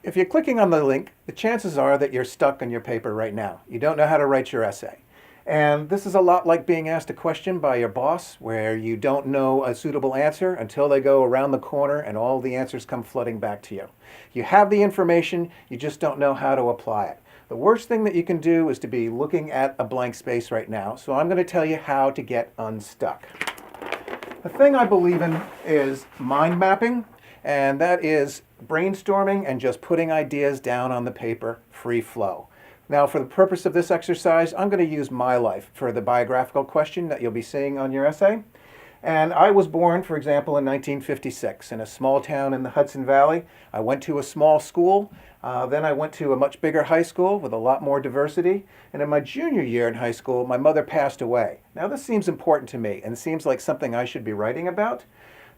If you're clicking on the link, the chances are that you're stuck on your paper right now. You don't know how to write your essay. And this is a lot like being asked a question by your boss where you don't know a suitable answer until they go around the corner and all the answers come flooding back to you. You have the information, you just don't know how to apply it. The worst thing that you can do is to be looking at a blank space right now, so I'm going to tell you how to get unstuck. The thing I believe in is mind mapping, and that is brainstorming and just putting ideas down on the paper, free flow. Now, for the purpose of this exercise, I'm going to use my life for the biographical question that you'll be seeing on your essay. And I was born, for example, in 1956 in a small town in the Hudson Valley. I went to a small school. Then I went to a much bigger high school with a lot more diversity. And in my junior year in high school, my mother passed away. Now, this seems important to me and seems like something I should be writing about.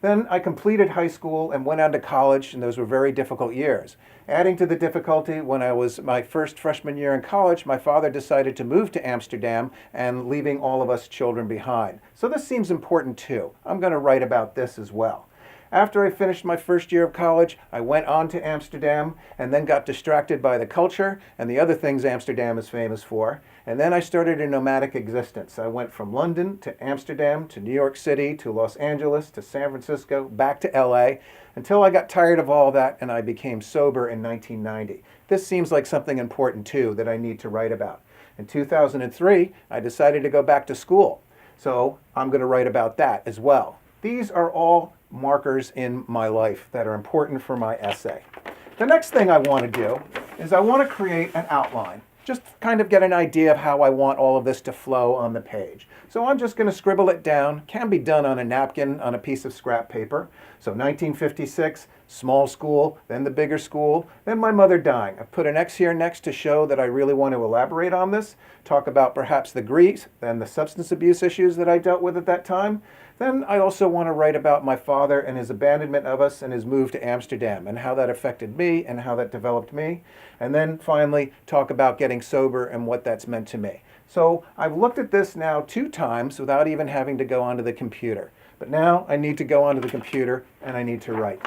Then I completed high school and went on to college, and those were very difficult years. Adding to the difficulty, when I was my first freshman year in college, my father decided to move to Amsterdam and leaving all of us children behind. So this seems important too. I'm going to write about this as well. After I finished my first year of college, I went on to Amsterdam and then got distracted by the culture and the other things Amsterdam is famous for. And then I started a nomadic existence. I went from London to Amsterdam to New York City to Los Angeles to San Francisco, back to LA, until I got tired of all that and I became sober in 1990. This seems like something important too that I need to write about. In 2003, I decided to go back to school. So I'm going to write about that as well. These are all markers in my life that are important for my essay. The next thing I want to do is I want to create an outline. Just kind of get an idea of how I want all of this to flow on the page. So I'm just going to scribble it down. Can be done on a napkin, on a piece of scrap paper. So 1956, small school, then the bigger school, then my mother dying. I put an X here next to show that I really want to elaborate on this, talk about perhaps the grief and the substance abuse issues that I dealt with at that time. Then I also want to write about my father and his abandonment of us and his move to Amsterdam and how that affected me and how that developed me. And then finally talk about getting sober and what that's meant to me. So I've looked at this now 2 times without even having to go onto the computer. But now I need to go onto the computer and I need to write.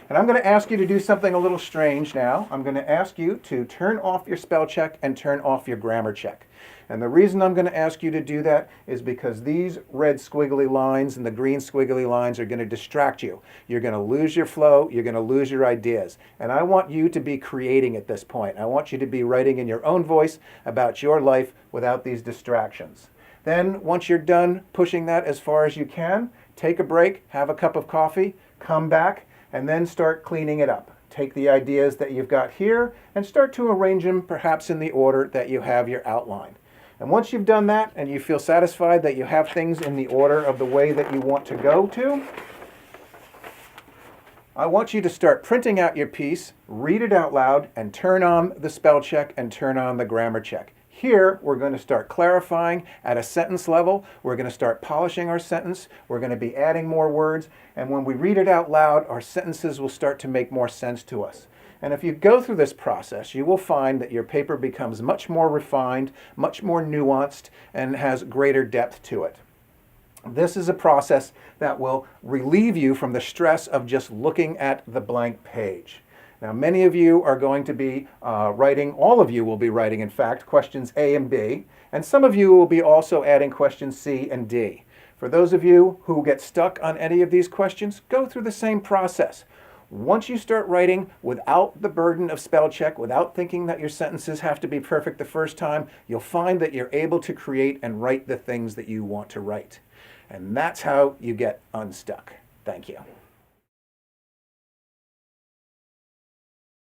And I'm going to ask you to do something a little strange now. I'm going to ask you to turn off your spell check and turn off your grammar check. And the reason I'm going to ask you to do that is because these red squiggly lines and the green squiggly lines are going to distract you. You're going to lose your flow. You're going to lose your ideas. And I want you to be creating at this point. I want you to be writing in your own voice about your life without these distractions. Then once you're done pushing that as far as you can, take a break, have a cup of coffee, come back, and then start cleaning it up. Take the ideas that you've got here and start to arrange them perhaps in the order that you have your outline. And once you've done that and you feel satisfied that you have things in the order of the way that you want to go to, I want you to start printing out your piece, read it out loud, and turn on the spell check and turn on the grammar check. Here, we're going to start clarifying at a sentence level. We're going to start polishing our sentence. We're going to be adding more words. And when we read it out loud, our sentences will start to make more sense to us. And if you go through this process, you will find that your paper becomes much more refined, much more nuanced, and has greater depth to it. This is a process that will relieve you from the stress of just looking at the blank page. Now, many of you are going to be writing, all of you will be writing, in fact, questions A and B, and some of you will be also adding questions C and D. For those of you who get stuck on any of these questions, go through the same process. Once you start writing without the burden of spell check, without thinking that your sentences have to be perfect the first time, you'll find that you're able to create and write the things that you want to write. And that's how you get unstuck. Thank you.